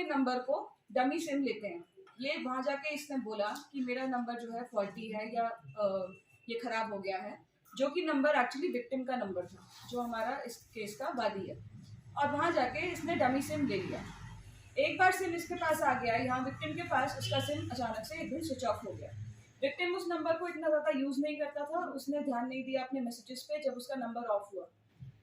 आपके नंबर को dummy SIM लेते हैं। ये वहाँ जाके इसने बोला कि मेरा नंबर जो है फॉल्टी है या ये खराब हो गया है, जो कि नंबर एक्चुअली विक्टिम का नंबर था, जो हमारा इस केस का वादी है। और वहाँ जाके इसने डमी सिम ले लिया। एक बार सिम इसके पास आ गया, यहाँ विक्टिम के पास उसका सिम अचानक से एक दिन स्विच ऑफ हो गया। विक्टिम उस नंबर को इतना ज़्यादा यूज़ नहीं करता था, उसने ध्यान नहीं दिया अपने मैसेजेस पे। जब उसका नंबर ऑफ हुआ,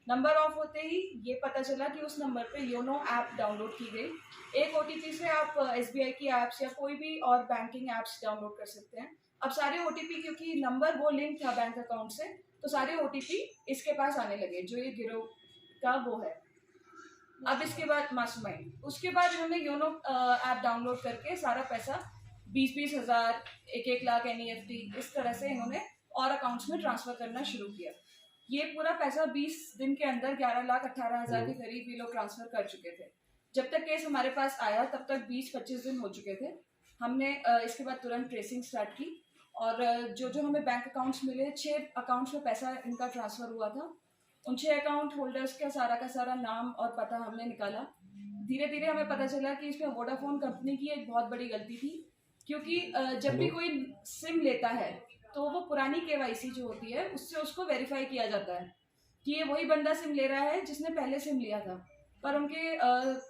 नंबर ऑफ होते ही ये पता चला कि उस नंबर पे योनो ऐप डाउनलोड की गई। एक OTP से आप SBI की ऐप्स या कोई भी और बैंकिंग ऐप्स डाउनलोड कर सकते हैं। अब सारे OTP, क्योंकि नंबर वो लिंक था बैंक अकाउंट से, तो सारे OTP इसके पास आने लगे, जो ये गिरोह का वो है। अब इसके बाद मास्टरमाइंड, उसके बाद इन्होंने योनो ऐप डाउनलोड करके सारा पैसा 20-20 हज़ार, 1-1 लाख NEFT इस तरह से इन्होंने और अकाउंट्स में ट्रांसफ़र करना शुरू किया। ये पूरा पैसा 20 दिन के अंदर 11,18,000 के करीब ये लोग ट्रांसफ़र कर चुके थे। जब तक केस हमारे पास आया तब तक 20-25 दिन हो चुके थे। हमने इसके बाद तुरंत ट्रेसिंग स्टार्ट की और जो हमें बैंक अकाउंट्स मिले, 6 अकाउंट्स में पैसा इनका ट्रांसफ़र हुआ था। उन 6 अकाउंट होल्डर्स का सारा नाम और पता हमने निकाला। धीरे धीरे हमें पता चला कि इसमें वोडाफोन कंपनी की एक बहुत बड़ी गलती थी, क्योंकि जब भी कोई सिम लेता है तो वो पुरानी KYC जो होती है उससे उसको वेरीफाई किया जाता है कि ये वही बंदा सिम ले रहा है जिसने पहले सिम लिया था। पर उनके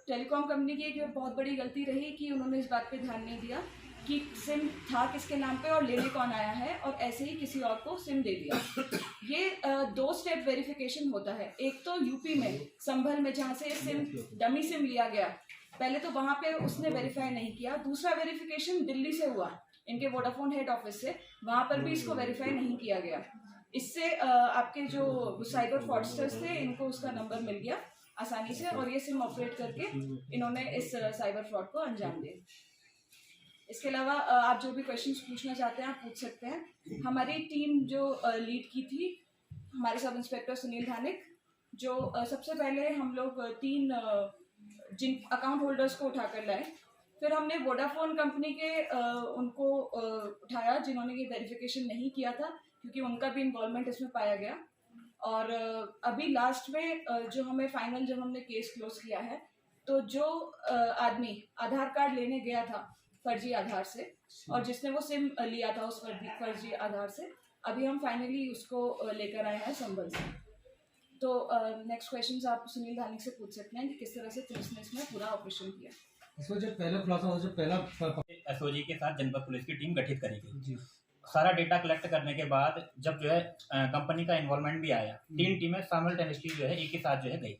टेलीकॉम कंपनी की एक बहुत बड़ी गलती रही कि उन्होंने इस बात पे ध्यान नहीं दिया कि सिम था किसके नाम पे और लेने कौन आया है, और ऐसे ही किसी और को सिम दे दिया। ये 2 स्टेप वेरिफिकेशन होता है। एक तो यूपी में संभल में, जहाँ से सिम डमी सिम लिया गया, पहले तो वहाँ पे उसने वेरीफाई नहीं किया। दूसरा वेरिफिकेशन दिल्ली से हुआ, इनके वोडाफोन हेड ऑफिस से, वहाँ पर भी इसको वेरीफाई नहीं किया गया। इससे आपके जो साइबर फ्रॉडस्टर्स थे इनको उसका नंबर मिल गया आसानी से, और ये सिम ऑपरेट करके इन्होंने इस साइबर फ्रॉड को अंजाम दिया। इसके अलावा आप जो भी क्वेश्चंस पूछना चाहते हैं आप पूछ सकते हैं। हमारी टीम जो लीड की थी, हमारे सब इंस्पेक्टर सुनील धानिक, जो सबसे पहले हम लोग 3 जिन अकाउंट होल्डर्स को उठाकर लाए। फिर हमने वोडाफोन कंपनी के उनको उठाया जिन्होंने ये वेरिफिकेशन नहीं किया था, क्योंकि उनका भी इन्वॉल्वमेंट इसमें पाया गया। और अभी लास्ट में जो हमें फाइनल जब हमने केस क्लोज किया है, तो जो आदमी आधार कार्ड लेने गया था फर्जी आधार से और जिसने वो सिम लिया था उस फर्जी आधार से, अभी हम फाइनली उसको लेकर आए हैं संभल से। तो नेक्स्ट क्वेश्चंस आप सुनील धानिक से पूछ सकते हैं कि किस तरह से पुलिस ने इसमें पूरा ऑपरेशन किया। इसमें जब पहला खुलासा हुआ, जब पहला SOG के साथ जनपद पुलिस की टीम गठित करी गई। सारा डेटा कलेक्ट करने के बाद जब जो है कंपनी का इन्वॉल्वमेंट भी आया, 3 टीमें साइमल्टेनियसली जो है एक ही साथ जो है गई।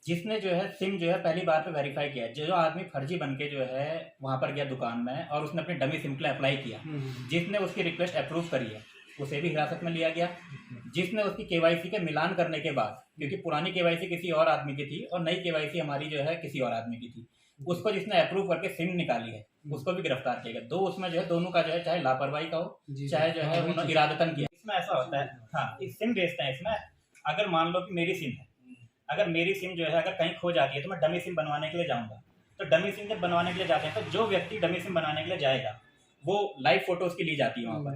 जिसने जो है सिम जो है पहली बार पे वेरीफाई किया, जो आदमी फर्जी बन के जो है वहाँ पर गया दुकान में और उसने अपनी डमी सिम के लिए अप्लाई किया, जिसने उसकी रिक्वेस्ट अप्रूव करी है उसे भी हिरासत में लिया गया। जिसने उसकी KYC के मिलान करने के बाद, क्योंकि पुरानी KYC किसी और आदमी की थी और नई KYC हमारी जो है किसी और आदमी की थी, उसको जिसने अप्रूव करके सिम निकाली है उसको भी गिरफ्तार किया गया। उसमें जो है दोनों का जो है चाहे लापरवाही का हो चाहे जो है उन्होंने इरादतन किया। इसमें ऐसा होता है, हाँ, इस सिम बेचते हैं। इसमें अगर मान लो कि मेरी सिम है, अगर मेरी सिम जो है अगर कहीं खो जाती है तो मैं डमी सिम बनवाने के लिए जाऊँगा। तो डमी सिम जब बनवाने के लिए जाते हैं तो जो व्यक्ति डमी सिम बनाने के लिए जाएगा वो लाइव फोटो उसकी ली जाती है। वहाँ पर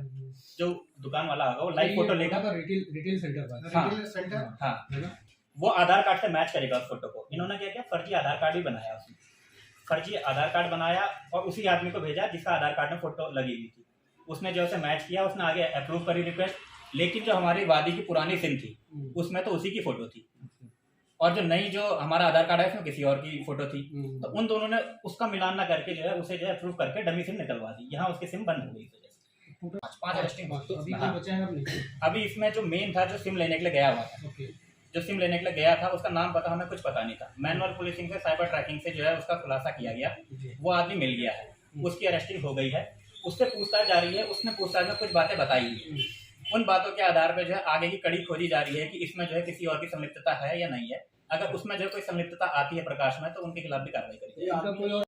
जो दुकान वाला होगा वो लाइव फोटो लेगा, रिटेल सेंटर, हाँ, वो आधार कार्ड से मैच करेगा उस फोटो को। इन्होंने क्या किया, फर्जी आधार कार्ड भी बनाया, उसने फर्जी आधार कार्ड बनाया और उसी आदमी को भेजा जिसका आधार कार्ड में फोटो लगी हुई थी। उसने जो उसे मैच किया, उसने आगे अप्रूव करी रिक्वेस्ट, लेकिन जो हमारी वादी की पुरानी सिम थी उसमें तो उसी की फोटो थी और जो नई जो हमारा आधार कार्ड है उसमें किसी और की फोटो थी। तो उन दोनों ने उसका मिलान ना करके जो है उसे जो है अप्रूव करके डमी सिम निकलवा दी। यहाँ उसकी सिम बंद हो गई। 5 अरेस्टिंग। अभी इसमें जो मेन था, जो सिम लेने के लिए गया हुआ था, जो सिम लेने के लिए गया था उसका नाम पता हमें कुछ पता नहीं था। मैनुअल पुलिसिंग से साइबर ट्रैकिंग से जो है उसका खुलासा किया गया, वो आदमी मिल गया है, उसकी अरेस्टिंग हो गई है, उससे पूछताछ जा रही है। उसने पूछताछ में कुछ बातें बताई है, उन बातों के आधार पर जो है आगे की कड़ी खोजी जा रही है कि इसमें जो है किसी और की संलिप्तता है या नहीं है। अगर उसमें जो कोई संलिप्तता आती है प्रकाश में तो उनके खिलाफ भी कार्रवाई करेगी।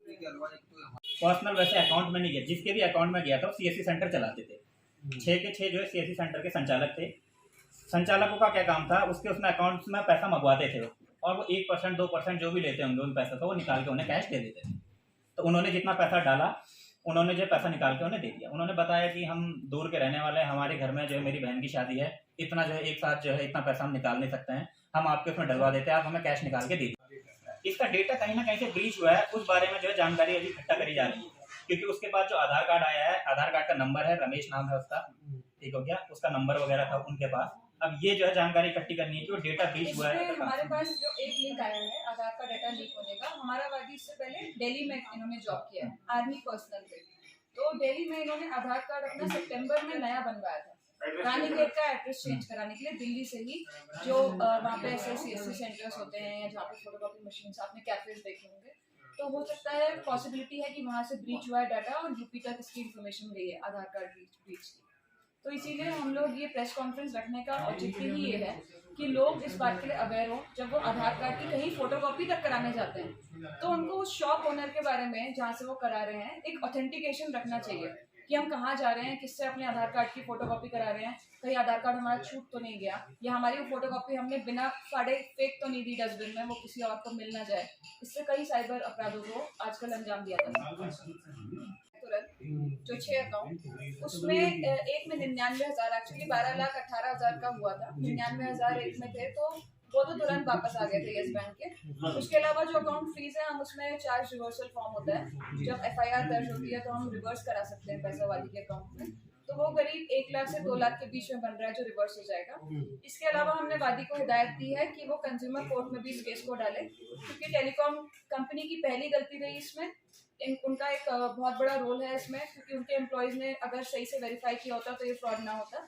पर्सनल वैसे अकाउंट में नहीं गया, जिसके भी अकाउंट में गया था वो CSC सेंटर चलाते थे। 6 के 6 जो है CSC सेंटर के संचालक थे। संचालकों का क्या काम था, उसके उसमें अकाउंट्स में पैसा मंगवाते थे और वो 1% 2% जो भी लेते होंगे उन पैसों को वो निकाल के उन्हें कैश दे देते थे। तो उन्होंने जितना पैसा डाला उन्होंने जो पैसा निकाल के उन्हें दे दिया। उन्होंने बताया कि हम दूर के रहने वाले हैं, हमारे घर में जो है मेरी बहन की शादी है, इतना जो है एक साथ जो है इतना पैसा हम निकाल नहीं सकते हैं, हम आपके उसमें डलवा देते हैं, आप हमें कैश निकाल के दे दीजिए। इसका डेटा कहीं ना कहीं से ब्रीच हुआ है, उस बारे में जो है जानकारी अभी इकट्ठा करी जा रही है। क्योंकि उसके बाद जो आधार कार्ड आया है, आधार कार्ड का नंबर है, रमेश नाम है उसका, ठीक हो गया, उसका नंबर वगैरह था उनके पास। अब ये जो है जानकारी इकट्ठी करनी है कि वो डेटा ब्रीच हुआ है। हमारे पास जो एक लिंक आया है आधार का डेटा लीक होने का, हमारा वादी इससे पहले दिल्ली में इन्होंने जॉब किया है आर्मी पर्सनल पे। तो दिल्ली में इन्होंने आधार कार्ड अपना सितंबर में नया बनवाया था, रानीखेत का एड्रेस चेंज कराने के लिए दिल्ली से ही, जो वहाँ पे ऐसे CSC सेंटर्स होते हैं या जहाँ पे फोटोकॉपी मशीन आपने कैफेज देखे होंगे, तो हो सकता है पॉसिबिलिटी है कि वहाँ से ब्रीच हुआ है डाटा और यूपी तक इसकी इन्फॉर्मेशन गई है आधार कार्ड ब्रीच की। तो इसीलिए हम लोग ये प्रेस कॉन्फ्रेंस रखने का औचित्य ही ये है कि लोग इस बात के लिए अवेयर हो, जब वो आधार कार्ड की कहीं फोटोकॉपी तक कराने जाते हैं तो उनको उस शॉप ओनर के बारे में जहाँ से वो करा रहे हैं एक ऑथेंटिकेशन रखना चाहिए कि हम कहाँ जा रहे हैं, किससे अपने आधार कार्ड की फोटोकॉपी करा रहे हैं, कहीं आधार कार्ड हमारा छूट तो नहीं गया, या हमारी वो फोटोकॉपी हमने बिना फाड़े फेंक तो नहीं दी डस्टबिन में, वो किसी और को मिल ना जाए। इससे कई साइबर अपराधों को आजकल अंजाम दिया जाता है। तुरंत जो 6 अकाउंट उसमें एक में 99,000, एक्चुअली 12,18,000 का हुआ था, 99,000 एक में थे, तो वो तो तुरंत वापस आ गए थे येस बैंक के। उसके अलावा जो अकाउंट फ्रीज है, हम उसमें चार्ज रिवर्सल फॉर्म होता है, जब FIR दर्ज होती है तो हम रिवर्स करा सकते हैं पैसा वाली के अकाउंट में, तो वो करीब 1 लाख से 2 लाख के बीच में बन रहा है जो रिवर्स हो जाएगा। इसके अलावा हमने वादी को हिदायत दी है कि वो कंज्यूमर कोर्ट में भी इस केस को डाले, क्योंकि टेलीकॉम कंपनी की पहली गलती रही इसमें, उनका एक बहुत बड़ा रोल है इसमें, क्योंकि उनके एम्प्लॉयज ने अगर सही से वेरीफाई किया होता तो ये फ्रॉड ना होता,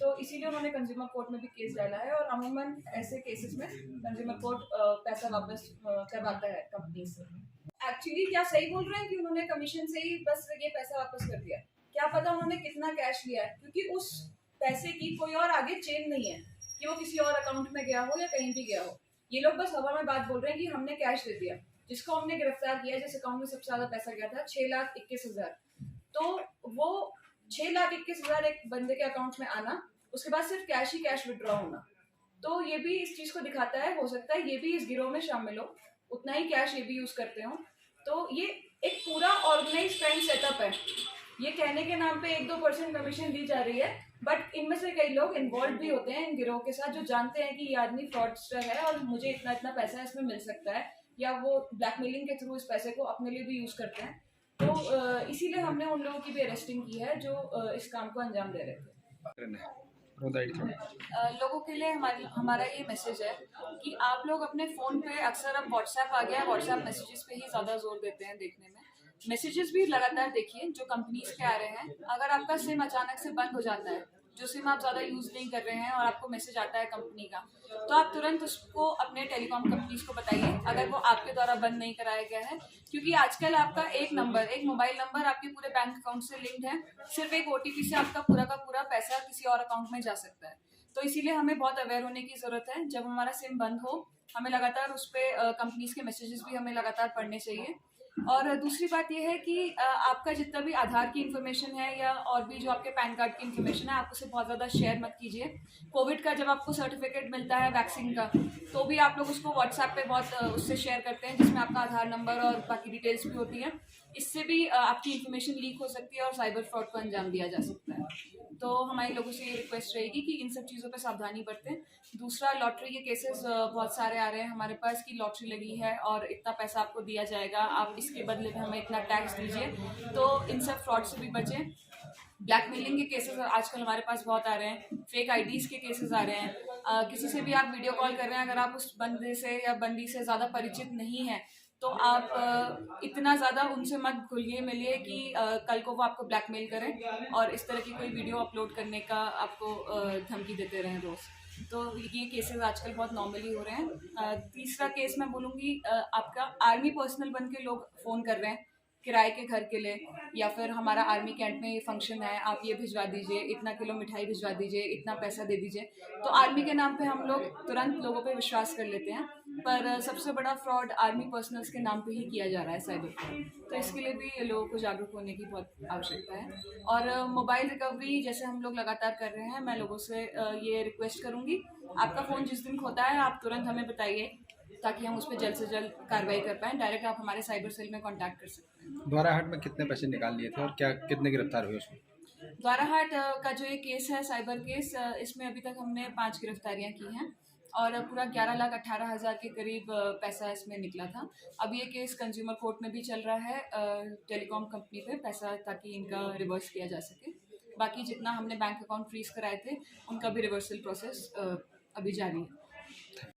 तो इसीलिए उन्होंने कंज्यूमर कोर्ट में भी केस डाला है। और अमूमन ऐसे केसेस में कंज्यूमर कोर्ट पैसा वापस करवाता है कंपनी से। एक्चुअली क्या सही बोल रहे हैं कि उन्होंने कमीशन से ही बस ये पैसा वापस कर दिया, क्या पता उन्होंने कितना कैश लिया है, क्योंकि उस पैसे की कोई और आगे चेन नहीं है कि वो किसी और अकाउंट में गया हो या कहीं भी गया हो। ये लोग बस हवा में बात बोल रहे हैं कि हमने कैश दे दिया। जिसको हमने गिरफ्तार किया, जिस अकाउंट में सबसे ज्यादा पैसा गया था 6,21,000, तो वो 6,21,000 एक बंदे के अकाउंट में आना, उसके बाद सिर्फ कैश ही कैश विड्रॉ होना, तो ये भी इस चीज को दिखाता है, हो सकता है ये भी इस गिरोह में शामिल हो, उतना ही कैश ये भी यूज करते हो। तो ये एक पूरा ऑर्गेनाइज क्राइम सेटअप है। ये कहने के नाम पे 1-2% कमीशन दी जा रही है, बट इनमें से कई लोग इन्वॉल्व भी होते हैं इन गिरोह के साथ, जो जानते हैं कि ये आदमी फ्रॉडस्टर है और मुझे इतना इतना पैसा इसमें मिल सकता है, या वो ब्लैकमेलिंग के थ्रू इस पैसे को अपने लिए भी यूज करते हैं। तो इसीलिए हमने उन लोगों की भी अरेस्टिंग की है जो इस काम को अंजाम दे रहे थे। लोगों के लिए हमारा ये मैसेज है कि आप लोग अपने फ़ोन पे, अक्सर अब व्हाट्सएप आ गया है, व्हाट्सएप मैसेजेस पे ही ज़्यादा जोर देते हैं देखने में। मैसेजेस भी लगातार देखिए जो कंपनीज के आ रहे हैं। अगर आपका सिम अचानक से बंद हो जाता है, जो सिम आप ज़्यादा यूज़ नहीं कर रहे हैं और आपको मैसेज आता है कंपनी का, तो आप तुरंत उसको अपने टेलीकॉम कंपनीज को बताइए अगर वो आपके द्वारा बंद नहीं कराया गया है, क्योंकि आजकल आपका एक मोबाइल नंबर आपके पूरे बैंक अकाउंट से लिंक्ड है, सिर्फ एक OTP से आपका पूरा का पूरा पैसा किसी और अकाउंट में जा सकता है। तो इसीलिए हमें बहुत अवेयर होने की ज़रूरत है। जब हमारा सिम बंद हो, हमें लगातार उस पर कंपनीज के मैसेजेस भी हमें लगातार पढ़ने चाहिए। और दूसरी बात यह है कि आपका जितना भी आधार की इन्फॉर्मेशन है या और भी जो आपके पैन कार्ड की इन्फॉर्मेशन है, आप उसे बहुत ज़्यादा शेयर मत कीजिए। कोविड का जब आपको सर्टिफिकेट मिलता है वैक्सीन का, तो भी आप लोग उसको व्हाट्सएप पे बहुत उससे शेयर करते हैं, जिसमें आपका आधार नंबर और बाकी डिटेल्स भी होती हैं। इससे भी आपकी इन्फॉर्मेशन लीक हो सकती है और साइबर फ्रॉड को अंजाम दिया जा सकता है। तो हमारे लोगों से ये रिक्वेस्ट रहेगी कि इन सब चीज़ों पे सावधानी बरतें। दूसरा, लॉटरी के केसेस बहुत सारे आ रहे हैं हमारे पास कि लॉटरी लगी है और इतना पैसा आपको दिया जाएगा, आप इसके बदले में हमें इतना टैक्स दीजिए, तो इन सब फ्रॉड से भी बचें। ब्लैकमेलिंग के केसेस आजकल हमारे पास बहुत आ रहे हैं, फेक IDs के केसेस आ रहे हैं। किसी से भी आप वीडियो कॉल कर रहे हैं, अगर आप उस बंदे से या बंदी से ज़्यादा परिचित नहीं हैं, तो आप इतना ज़्यादा उनसे मत घुलिए मिलिए कि कल को वो आपको ब्लैकमेल करें और इस तरह की कोई वीडियो अपलोड करने का आपको धमकी देते रहें रोज़। तो ये केसेस आजकल बहुत नॉर्मली हो रहे हैं। तीसरा केस मैं बोलूँगी, आपका आर्मी पर्सनल बन के लोग फ़ोन कर रहे हैं किराए के घर के लिए, या फिर हमारा आर्मी कैंट में ये फंक्शन है, आप ये भिजवा दीजिए, इतना किलो मिठाई भिजवा दीजिए, इतना पैसा दे दीजिए। तो आर्मी के नाम पे हम लोग तुरंत लोगों पे विश्वास कर लेते हैं, पर सबसे बड़ा फ्रॉड आर्मी पर्सनल्स के नाम पे ही किया जा रहा है, साइबर फ्रॉड। तो इसके लिए भी लोगों को जागरूक होने की बहुत आवश्यकता है। और मोबाइल रिकवरी जैसे हम लोग लगातार कर रहे हैं, मैं लोगों से ये रिक्वेस्ट करूँगी, आपका फ़ोन जिस दिन खोता है आप तुरंत हमें बताइए, ताकि हम उस पर जल्द से जल्द कार्रवाई कर पाएँ। डायरेक्ट आप हमारे साइबर सेल में कॉन्टैक्ट कर सकते हैं। द्वाराहाट में कितने पैसे निकाल लिए थे और कितने गिरफ्तार हुए उसमें? द्वाराहाट का जो ये केस है साइबर केस, इसमें अभी तक हमने 5 गिरफ्तारियां की हैं। और पूरा 11,18,000 के करीब पैसा इसमें निकला था। अब ये केस कंज्यूमर कोर्ट में भी चल रहा है टेलीकॉम कंपनी पे पैसा, ताकि इनका रिवर्स किया जा सके। बाकी जितना हमने बैंक अकाउंट फ्रीज कराए थे उनका भी रिवर्सल प्रोसेस अभी जारी है।